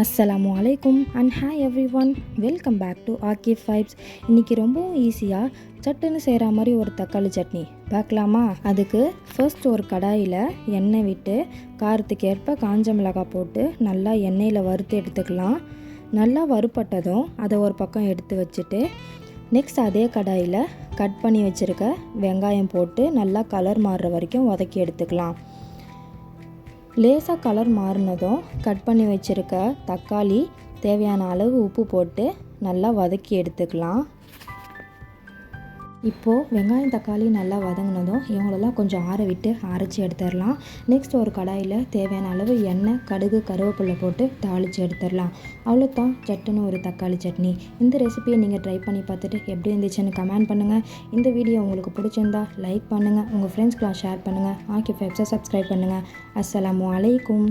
அஸ்ஸலாமு அலைக்கும் and hi everyone, welcome back to Aakif vibes. இன்றைக்கி ரொம்பவும் ஈஸியாக சட்டுன்னு செய்கிற மாதிரி ஒரு தக்காளி சட்னி பார்க்கலாமா? அதுக்கு ஃபர்ஸ்ட் ஒரு கடாயில் எண்ணெய் விட்டு காரத்துக்கு ஏற்ப காஞ்ச மிளகாய் போட்டு நல்லா எண்ணெயில் வறுத்து எடுத்துக்கலாம். நல்லா வறுப்பட்டதும் அதை ஒரு பக்கம் எடுத்து வச்சுட்டு நெக்ஸ்ட் அதே கடாயில் கட் பண்ணி வச்சுருக்க வெங்காயம் போட்டு நல்லா கலர் மாறுற வரைக்கும் வதக்கி எடுத்துக்கலாம். லேசாக கலர் மாறினதும் கட் பண்ணி வச்சுருக்க தக்காளி தேவையான அளவு உப்பு போட்டு நல்லா வதக்கி எடுத்துக்கலாம். இப்போது வெங்காயம் தக்காளி நல்லா வதங்கினதும் இவங்களெல்லாம் கொஞ்சம் ஆற விட்டு அரைச்சி எடுத்துடலாம். நெக்ஸ்ட் ஒரு கடாயில் தேவையான அளவு எண்ணெய், கடுகு, கருவேப்பிலை போட்டு தாளித்து எடுத்துடலாம். அவ்வளோதான், சட்டுன்னு ஒரு தக்காளி சட்னி. இந்த ரெசிபியை நீங்கள் ட்ரை பண்ணி பார்த்துட்டு எப்படி இருந்துச்சுன்னு கமெண்ட் பண்ணுங்கள். இந்த வீடியோ உங்களுக்கு பிடிச்சிருந்தா லைக் பண்ணுங்கள், உங்கள் ஃப்ரெண்ட்ஸ்க்கெலாம் ஷேர் பண்ணுங்கள், ஆக்கிஃப் வைப்ஸை சப்ஸ்கிரைப் பண்ணுங்கள். அஸ்ஸலாமு அலைக்கும்.